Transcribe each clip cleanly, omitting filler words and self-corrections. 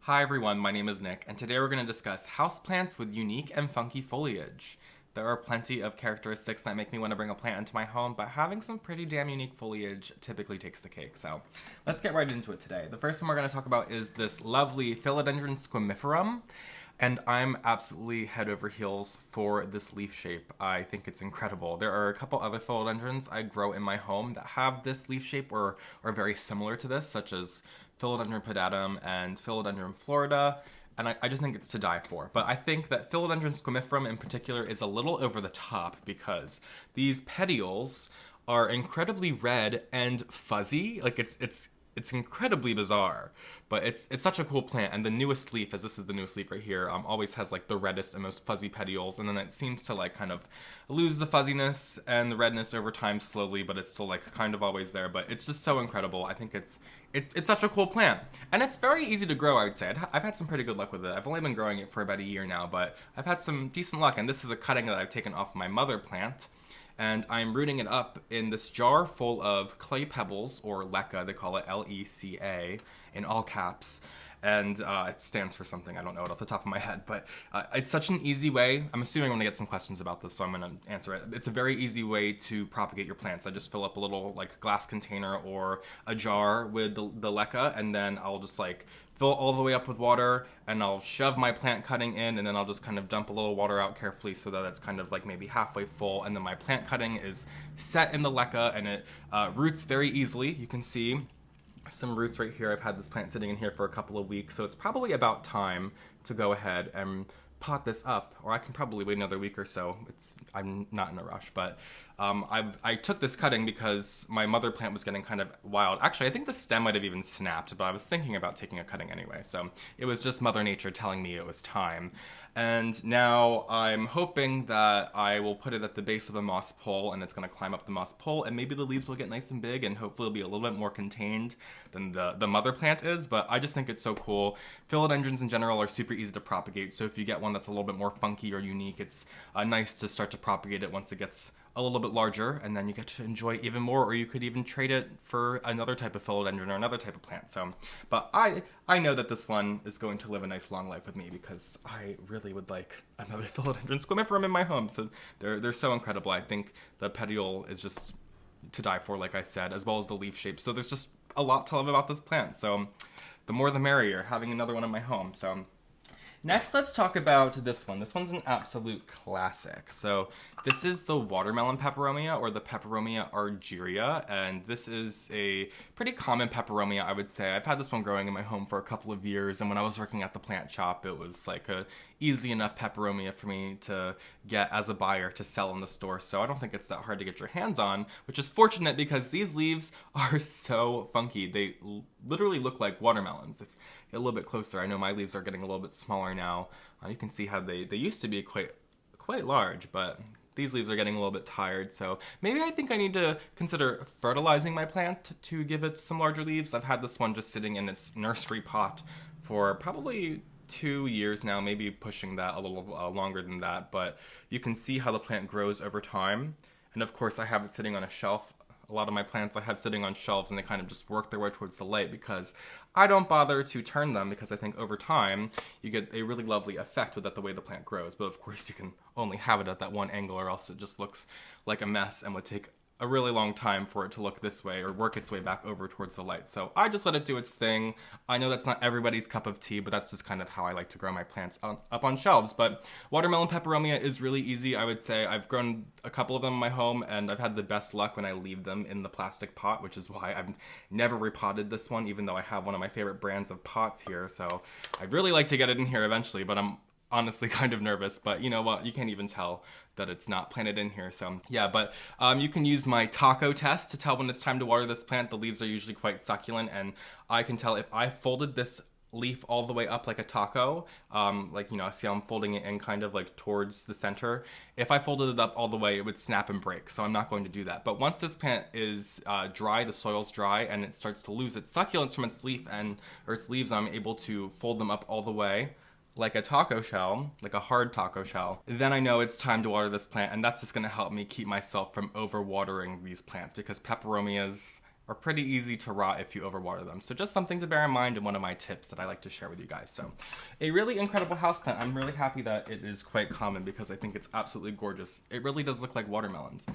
Hi everyone, my name is Nick, and today we're going to discuss houseplants with unique and funky foliage. There are plenty of characteristics that make me want to bring a plant into my home, but having some pretty damn unique foliage typically takes the cake, so let's get right into it today. The first one we're going to talk about is this lovely Philodendron squamiferum, and I'm absolutely head over heels for this leaf shape. I think it's incredible. There are a couple other philodendrons I grow in my home that have this leaf shape or are very similar to this, such as Philodendron pedatum and Philodendron florida, and I just think it's to die for. But I think that Philodendron squamiferum in particular is a little over the top because these petioles are incredibly red and fuzzy. Like it's incredibly bizarre, but it's such a cool plant. And the newest leaf, as this is the newest leaf right here, always has like the reddest and most fuzzy petioles, and then it seems to like kind of lose the fuzziness and the redness over time slowly, but it's still like kind of always there. But it's just so incredible. I think it's such a cool plant, and it's very easy to grow. I would say I've had some pretty good luck with it. I've only been growing it for about a year now, but I've had some decent luck. And this is a cutting that I've taken off my mother plant, and I'm rooting it up in this jar full of clay pebbles, or leca, they call it L-E-C-A, in all caps, and it stands for something, I don't know it off the top of my head, but it's such an easy way. I'm assuming I'm going to get some questions about this, so I'm going to answer it. It's a very easy way to propagate your plants. I just fill up a little like glass container or a jar with the leca, and then I'll just like fill it all the way up with water, and I'll shove my plant cutting in, and then I'll just kind of dump a little water out carefully so that it's kind of like maybe halfway full, and then my plant cutting is set in the leca, and it roots very easily. You can see some roots right here. I've had this plant sitting in here for a couple of weeks, so it's probably about time to go ahead and pot this up, or I can probably wait another week or so. I'm not in a rush, but I took this cutting because my mother plant was getting kind of wild. Actually, I think the stem might have even snapped, but I was thinking about taking a cutting anyway, so it was just Mother Nature telling me it was time. And now I'm hoping that I will put it at the base of the moss pole, and it's going to climb up the moss pole, and maybe the leaves will get nice and big, and hopefully it'll be a little bit more contained than the mother plant is. But I just think it's so cool. Philodendrons in general are super easy to propagate, so if you get one that's a little bit more funky or unique, it's nice to start to propagate it once it gets a little bit larger, and then you get to enjoy even more, or you could even trade it for another type of philodendron or another type of plant. So, but I know that this one is going to live a nice long life with me because I really would like another Philodendron squamiferum in my home. So they're so incredible. I think the petiole is just to die for, like I said, as well as the leaf shape. So there's just a lot to love about this plant. So the more the merrier, having another one in my home. So next, let's talk about this one. This one's an absolute classic. So this is the watermelon peperomia, or the Peperomia ARGYREIA, and this is a pretty common peperomia, I would say. I've had this one growing in my home for a couple of years, and when I was working at the plant shop, it was like a easy enough peperomia for me to get as a buyer to sell in the store, so I don't think it's that hard to get your hands on, which is fortunate because these leaves are so funky. They literally look like watermelons. If you get a little bit closer, I know my leaves are getting a little bit smaller now. You can see how they used to be quite large, but these leaves are getting a little bit tired, so maybe I think I need to consider fertilizing my plant to give it some larger leaves. I've had this one just sitting in its nursery pot for probably 2 years now, maybe pushing that a little longer than that, but you can see how the plant grows over time. And of course I have it sitting on a shelf. A lot of my plants I have sitting on shelves, and they kind of just work their way towards the light because I don't bother to turn them, because I think over time you get a really lovely effect with that, the way the plant grows. But of course you can only have it at that one angle, or else it just looks like a mess and would take a really long time for it to look this way or work its way back over towards the light. So I just let it do its thing. I know that's not everybody's cup of tea, but that's just kind of how I like to grow my plants up on shelves. But watermelon peperomia is really easy, I would say. I've grown a couple of them in my home, and I've had the best luck when I leave them in the plastic pot, which is why I've never repotted this one, even though I have one of my favorite brands of pots here. So I'd really like to get it in here eventually, but I'm honestly kind of nervous. But you know what, you can't even tell that it's not planted in here. So yeah, but you can use my taco test to tell when it's time to water this plant. The leaves are usually quite succulent, and I can tell if I folded this leaf all the way up like a taco, like, you know, see how I'm folding it in kind of like towards the center. If I folded it up all the way, it would snap and break, so I'm not going to do that. But once this plant is dry, the soil's dry, and it starts to lose its succulence from its leaf or its leaves, I'm able to fold them up all the way like a taco shell, like a hard taco shell. Then I know it's time to water this plant, and that's just gonna help me keep myself from over watering these plants, because peperomias are pretty easy to rot if you overwater them. So just something to bear in mind and one of my tips that I like to share with you guys. So a really incredible houseplant. I'm really happy that it is quite common because I think it's absolutely gorgeous. It really does look like watermelons.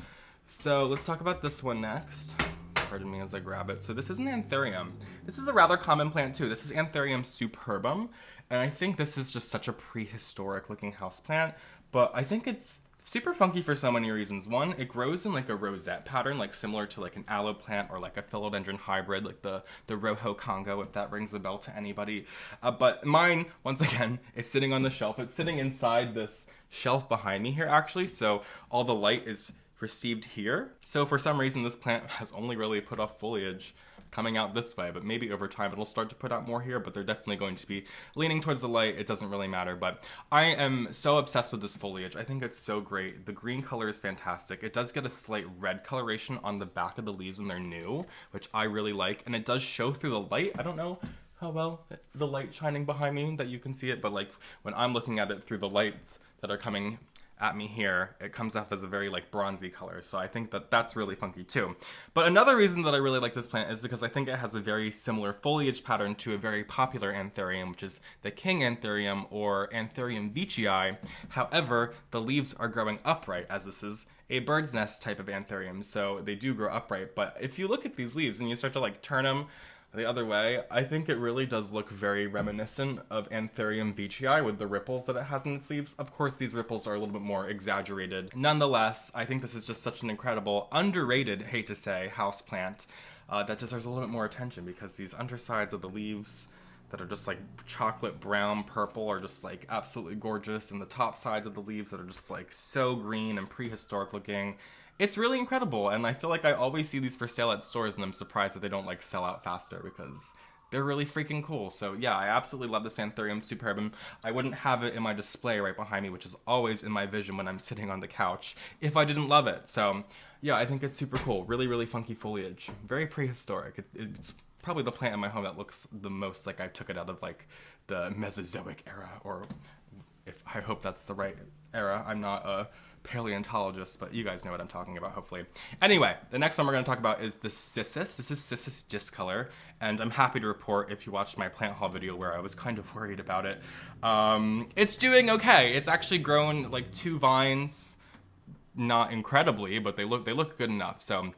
So let's talk about this one next. Pardon me as I grab it. So this is an Anthurium. This is a rather common plant too. This is Anthurium superbum. And I think this is just such a prehistoric looking houseplant, but I think it's super funky for so many reasons. One, it grows in like a rosette pattern, like similar to like an aloe plant or like a philodendron hybrid, like the Rojo Congo, if that rings a bell to anybody. But mine, once again, is sitting on the shelf. It's sitting inside this shelf behind me here, actually. So all the light is received here. So for some reason, this plant has only really put off foliage coming out this way, but maybe over time it'll start to put out more here, but they're definitely going to be leaning towards the light. It doesn't really matter, but I am so obsessed with this foliage. I think it's so great. The green color is fantastic. It does get a slight red coloration on the back of the leaves when they're new, which I really like, and it does show through the light. I don't know how well the light shining behind me that you can see it, but like when I'm looking at it through the lights that are coming at me here, it comes up as a very like bronzy color. So I think that that's really funky too. But another reason that I really like this plant is because I think it has a very similar foliage pattern to a very popular Anthurium, which is the King Anthurium or Anthurium veitchii. However, the leaves are growing upright, as this is a bird's nest type of Anthurium, so they do grow upright. But if you look at these leaves and you start to like turn them the other way, I think it really does look very reminiscent of Anthurium veitchii with the ripples that it has in its leaves. Of course, these ripples are a little bit more exaggerated. Nonetheless, I think this is just such an incredible, underrated, hate to say, houseplant that deserves a little bit more attention because these undersides of the leaves that are just like chocolate brown purple are just like absolutely gorgeous, and the top sides of the leaves that are just like so green and prehistoric looking. It's really incredible, and I feel like I always see these for sale at stores, and I'm surprised that they don't like sell out faster because they're really freaking cool. So yeah, I absolutely love this Anthurium superbum. I wouldn't have it in my display right behind me, which is always in my vision when I'm sitting on the couch, if I didn't love it. So yeah, I think it's super cool. Really, really funky foliage. Very prehistoric. It's probably the plant in my home that looks the most like I took it out of like the Mesozoic era, or if I hope that's the right era. I'm not a paleontologist, but you guys know what I'm talking about, hopefully. Anyway, the next one we're going to talk about is the Cissus. This is Cissus DISCOLOR, and I'm happy to report, if you watched my plant haul video where I was kind of worried about it, it's doing okay. It's actually grown like 2 vines, not incredibly, but they look good enough. So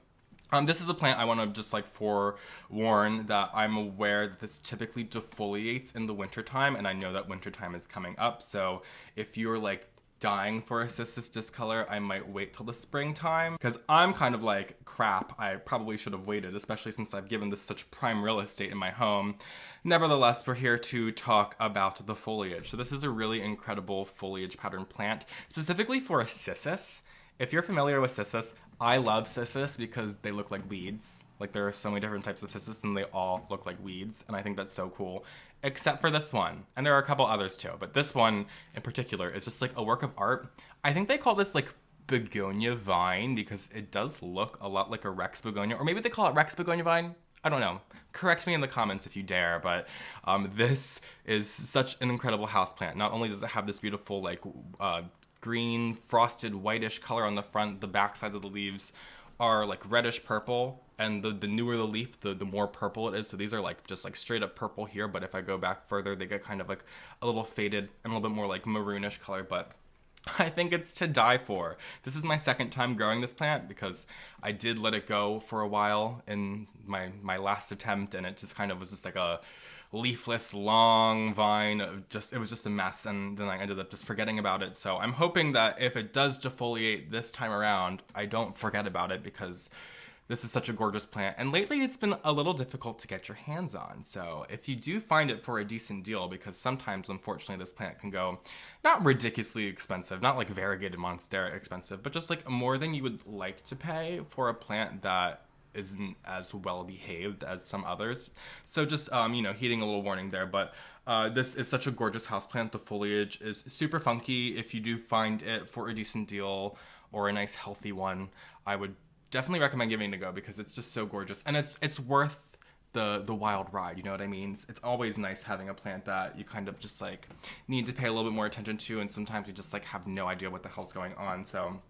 this is a plant I want to just like forewarn that I'm aware that this typically defoliates in the wintertime, and I know that wintertime is coming up. So if you're like dying for a Cissus DISCOLOR, I might wait till the springtime, because I'm kind of like, crap, I probably should have waited, especially since I've given this such prime real estate in my home. Nevertheless, we're here to talk about the foliage. So this is a really incredible foliage pattern plant, specifically for a Cissus. If you're familiar with Cissus, I love Cissus because they look like weeds. Like, there are so many different types of Cissus and they all look like weeds, and I think that's so cool. Except for this one. And there are a couple others too, but this one in particular is just like a work of art. I think they call this like begonia vine because it does look a lot like a Rex begonia, or maybe they call it Rex begonia vine. I don't know. Correct me in the comments if you dare, but this is such an incredible houseplant. Not only does it have this beautiful like green, frosted, whitish color on the front, the back sides of the leaves are like reddish purple, and the newer the leaf, the more purple it is. So these are like just like straight up purple here, but if I go back further, they get kind of like a little faded and a little bit more like maroonish color, but I think it's to die for. This is my second time growing this plant because I did let it go for a while in my last attempt, and it just kind of was just like a leafless long vine. It was just a mess, and then I ended up just forgetting about it. So I'm hoping that if it does defoliate this time around, I don't forget about it, because this is such a gorgeous plant, and lately it's been a little difficult to get your hands on. So if you do find it for a decent deal, because sometimes, unfortunately, this plant can go not ridiculously expensive, not like variegated Monstera expensive, but just like more than you would like to pay for a plant that isn't as well behaved as some others. So just, heeding a little warning there, but this is such a gorgeous houseplant. The foliage is super funky. If you do find it for a decent deal or a nice healthy one, I would definitely recommend giving it a go, because it's just so gorgeous, and it's worth the wild ride, you know what I mean? It's always nice having a plant that you kind of just like need to pay a little bit more attention to, and sometimes you just like have no idea what the hell's going on. So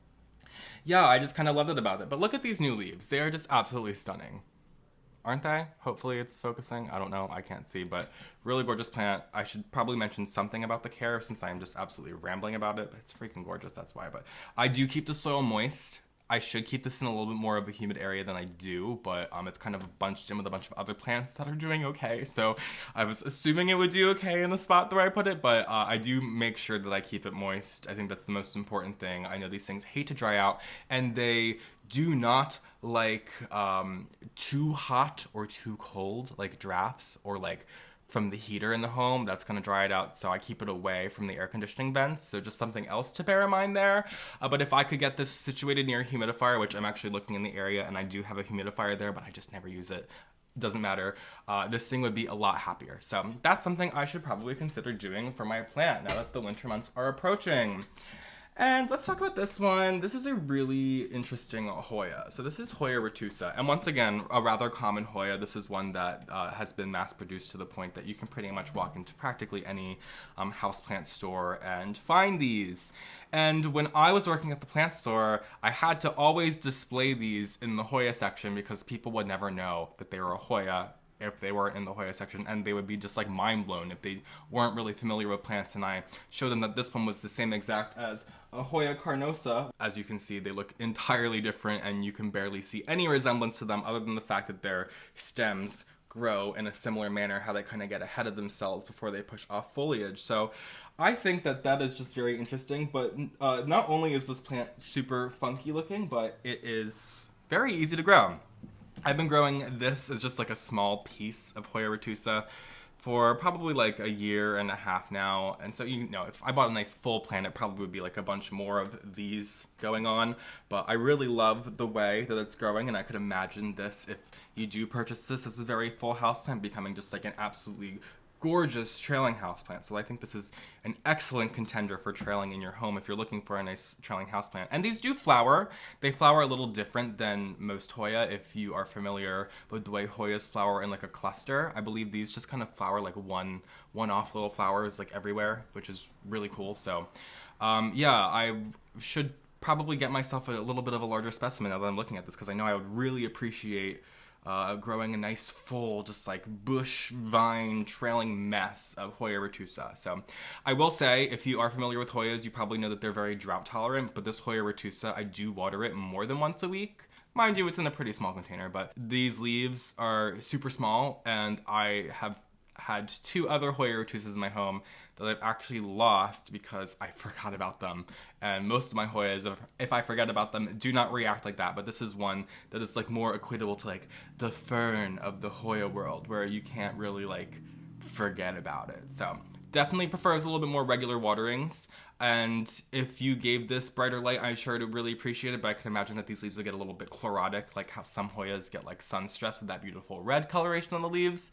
yeah, I just kind of loved it about it. But look at these new leaves. They are just absolutely stunning. aren't they? Hopefully it's focusing. I don't know. I can't see, but really gorgeous plant. I should probably mention something about the care since I'm just absolutely rambling about it, but it's freaking gorgeous. That's why. But I do keep the soil moist. I should keep this in a little bit more of a humid area than I do, but it's kind of bunched in with a bunch of other plants that are doing okay. So I was assuming it would do okay in the spot where I put it, but I do make sure that I keep it moist. I think that's the most important thing. I know these things hate to dry out, and they do not like too hot or too cold, like drafts or like from the heater in the home. That's going to dry it out, so I keep it away from the air conditioning vents. So just something else to bear in mind there. But if I could get this situated near a humidifier, which I'm actually looking in the area and I do have a humidifier there, but I just never use it. Doesn't matter. This thing would be a lot happier. So that's something I should probably consider doing for my plant now that the winter months are approaching. And let's talk about this one. This is a really interesting Hoya. So this is Hoya retusa. And once again, a rather common Hoya. This is one that has been mass produced to the point that you can pretty much walk into practically any houseplant store and find these. And when I was working at the plant store, I had to always display these in the Hoya section because people would never know that they were a Hoya if they were in the Hoya section, and they would be just like mind blown if they weren't really familiar with plants. And I showed them that this one was the same exact as a Hoya carnosa. As you can see, they look entirely different and you can barely see any resemblance to them other than the fact that their stems grow in a similar manner, how they kind of get ahead of themselves before they push off foliage. So I think that that is just very interesting, but not only is this plant super funky looking, but it is very easy to grow. I've been growing this as just like a small piece of Hoya retusa for probably like a year and a half now. And so, you know, if I bought a nice full plant, it probably would be like a bunch more of these going on. But I really love the way that it's growing, and I could imagine this, if you do purchase this as a very full houseplant, becoming just like an absolutely gorgeous trailing houseplant. So I think this is an excellent contender for trailing in your home if you're looking for a nice trailing houseplant. And these do flower. They flower a little different than most Hoya. If you are familiar with the way Hoyas flower in like a cluster, I believe these just kind of flower like one-off little flowers like everywhere, which is really cool. So yeah, I should probably get myself a little bit of a larger specimen now that I'm looking at this, because I know I would really appreciate growing a nice full, just like bush vine trailing mess of Hoya retusa. So I will say, if you are familiar with Hoyas, you probably know that they're very drought tolerant, but this Hoya retusa, I do water it more than once a week. Mind you, it's in a pretty small container, but these leaves are super small, and I have had 2 other Hoya retusas in my home that I've actually lost because I forgot about them. And most of my Hoyas, if I forget about them, do not react like that. But this is one that is like more equatable to like the fern of the Hoya world, where you can't really like forget about it. So definitely prefers a little bit more regular waterings. And if you gave this brighter light, I'm sure to really appreciate it. But I can imagine that these leaves would get a little bit chlorotic, like how some Hoyas get like sun stress with that beautiful red coloration on the leaves.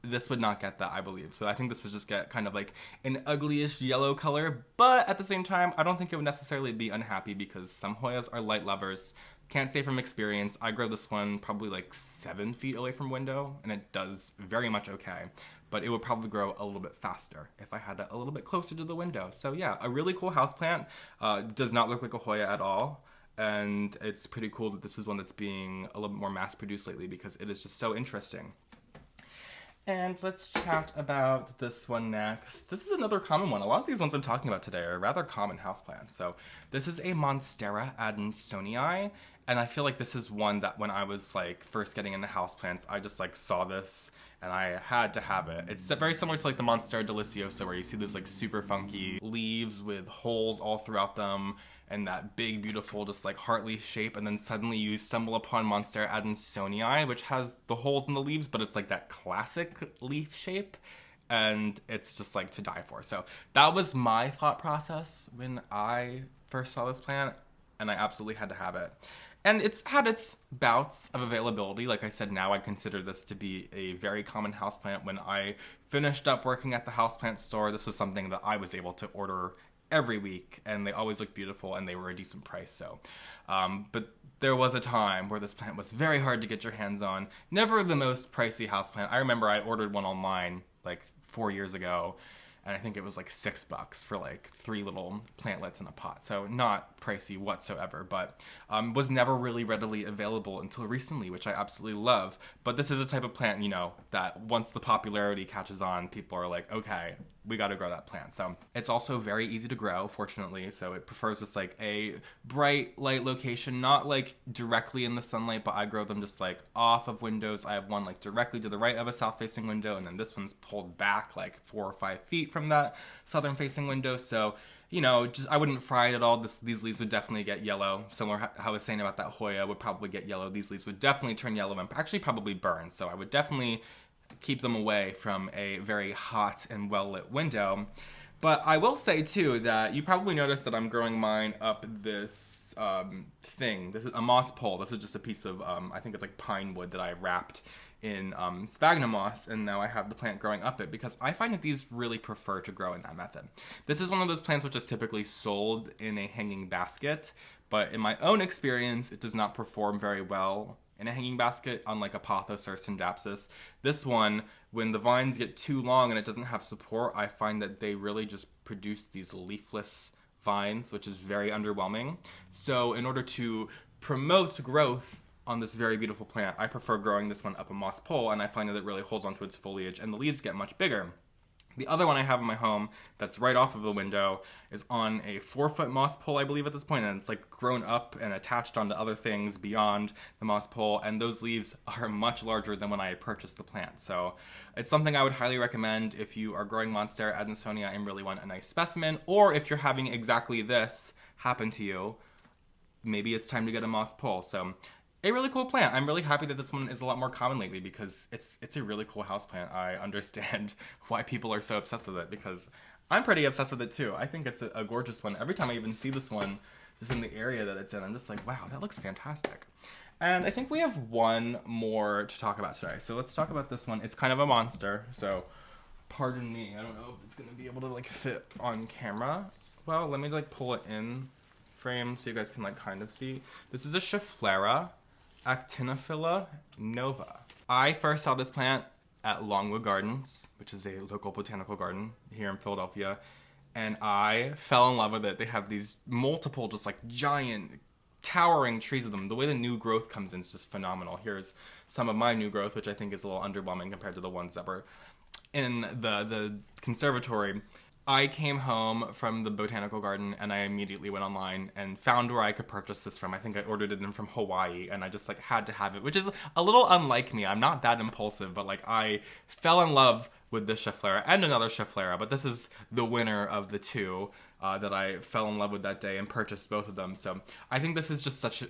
This would not get that, I believe. So I think this would just get kind of like an uglyish yellow color, but at the same time, I don't think it would necessarily be unhappy because some Hoyas are light lovers. Can't say from experience. I grow this one probably like 7 feet away from window, and it does very much okay. But it would probably grow a little bit faster if I had it a little bit closer to the window. So yeah, a really cool houseplant. Does not look like a Hoya at all. And it's pretty cool that this is one that's being a little bit more mass produced lately because it is just so interesting. And let's chat about this one next. This is another common one. A lot of these ones I'm talking about today are rather common houseplants. So this is a Monstera ADANSONII, and I feel like this is one that when I was like first getting into houseplants, I just like saw this and I had to have it. It's very similar to like the Monstera deliciosa, where you see those like super funky leaves with holes all throughout them and that big, beautiful, just like heart leaf shape, and then suddenly you stumble upon Monstera ADANSONII, which has the holes in the leaves, but it's like that classic leaf shape, and it's just like to die for. So that was my thought process when I first saw this plant, and I absolutely had to have it. And it's had its bouts of availability. Like I said, now I consider this to be a very common houseplant. When I finished up working at the houseplant store, this was something that I was able to order every week, and they always looked beautiful, and they were a decent price. So but there was a time where this plant was very hard to get your hands on. Never the most pricey houseplant. I remember I ordered one online like 4 years ago, and I think it was like $6 for like 3 little plantlets in a pot. So not pricey whatsoever, but was never really readily available until recently, which I absolutely love. But this is a type of plant, you know, that once the popularity catches on, people are like, okay, we got to grow that plant. So it's also very easy to grow, fortunately. So it prefers just like a bright light location, not like directly in the sunlight, but I grow them just like off of windows. I have one like directly to the right of a south facing window, and then this one's pulled back like 4 or 5 feet from that southern facing window. So, you know, just I wouldn't fry it at all. These leaves would definitely get yellow. Similar how I was saying about that Hoya would probably get yellow. These leaves would definitely turn yellow and actually probably burn. So I would definitely keep them away from a very hot and well-lit window. But I will say too that you probably noticed that I'm growing mine up this thing. This is a moss pole. This is just a piece of I think it's like pine wood that I wrapped in sphagnum moss, and now I have the plant growing up it because I find that these really prefer to grow in that method. This is one of those plants which is typically sold in a hanging basket, but in my own experience it does not perform very well in a hanging basket, unlike a pothos or syndapsis. This one, when the vines get too long and it doesn't have support, I find that they really just produce these leafless vines, which is very underwhelming. So in order to promote growth on this very beautiful plant, I prefer growing this one up a moss pole, and I find that it really holds onto its foliage and the leaves get much bigger. The other one I have in my home that's right off of the window is on a 4-foot moss pole, I believe at this point, and it's like grown up and attached onto other things beyond the moss pole, and those leaves are much larger than when I purchased the plant. So it's something I would highly recommend if you are growing Monstera ADANSONII and really want a nice specimen, or if you're having exactly this happen to you, maybe it's time to get a moss pole. So a really cool plant. I'm really happy that this one is a lot more common lately because it's a really cool houseplant. I understand why people are so obsessed with it because I'm pretty obsessed with it too. I think it's a gorgeous one. Every time I even see this one, just in the area that it's in, I'm just like, wow, that looks fantastic. And I think we have one more to talk about today. So let's talk about this one. It's kind of a monster, so pardon me. I don't know if it's gonna be able to like fit on camera. Well, let me like pull it in frame so you guys can like kind of see. This is a Schefflera, ACTINOPHYLLA nova. I first saw this plant at Longwood Gardens, which is a local botanical garden here in Philadelphia, and I fell in love with it. They have these multiple just like giant towering trees of them. The way the new growth comes in is just phenomenal. Here's some of my new growth, which I think is a little underwhelming compared to the ones that were in the conservatory. I came home from the botanical garden and I immediately went online and found where I could purchase this from. I think I ordered it in from Hawaii and I just like had to have it, which is a little unlike me. I'm not that impulsive, but like I fell in love with this Schefflera and another Schefflera, but this is the winner of the two that I fell in love with that day and purchased both of them. So I think this is just such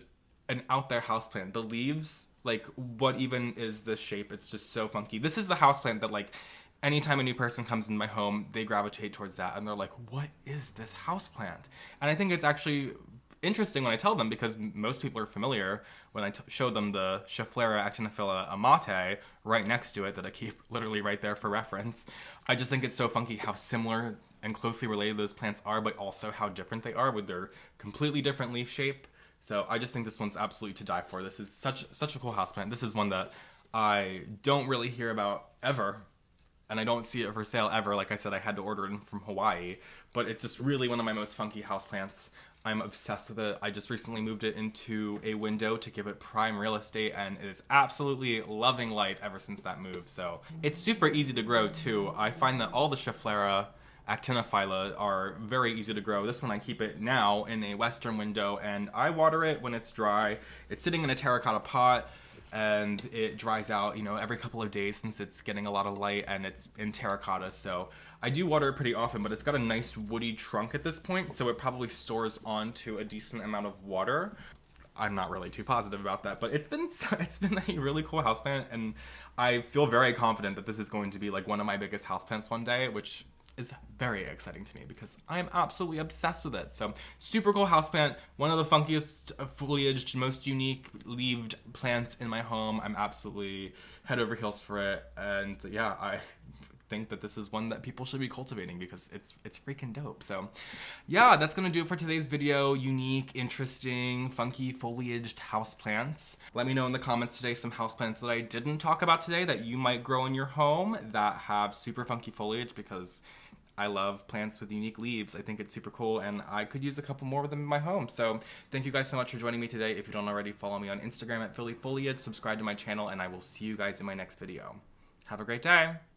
an out there houseplant. The leaves, like what even is the shape? It's just so funky. This is a houseplant that like anytime a new person comes in my home, they gravitate towards that and they're like, what is this houseplant? And I think it's actually interesting when I tell them because most people are familiar when I show them the Schefflera ACTINOPHYLLA amate right next to it that I keep literally right there for reference. I just think it's so funky how similar and closely related those plants are, but also how different they are with their completely different leaf shape. So I just think this one's absolutely to die for. This is such a cool houseplant. This is one that I don't really hear about ever. And I don't see it for sale ever. Like I said, I had to order it from Hawaii, but it's just really one of my most funky houseplants. I'm obsessed with it. I just recently moved it into a window to give it prime real estate, and it is absolutely loving life ever since that move. So it's super easy to grow too. I find that all the Schefflera ACTINOPHYLLA are very easy to grow. This one I keep it now in a western window, and I water it when it's dry. It's sitting in a terracotta pot, and it dries out, you know, every couple of days since it's getting a lot of light and it's in terracotta. So I do water it pretty often, but it's got a nice woody trunk at this point, so it probably stores onto a decent amount of water. I'm not really too positive about that, but it's been a really cool houseplant, and I feel very confident that this is going to be like one of my biggest houseplants one day, which is very exciting to me because I'm absolutely obsessed with it. So super cool houseplant, one of the funkiest foliaged, most unique leaved plants in my home. I'm absolutely head over heels for it, and yeah, I think that this is one that people should be cultivating because it's freaking dope. So yeah, that's gonna do it for today's video. Unique, interesting, funky foliaged houseplants. Let me know in the comments today some houseplants that I didn't talk about today that you might grow in your home that have super funky foliage, because I love plants with unique leaves. I think it's super cool, and I could use a couple more of them in my home. So thank you guys so much for joining me today. If you don't already, follow me on Instagram at Philly Foliage, subscribe to my channel, and I will see you guys in my next video. Have a great day!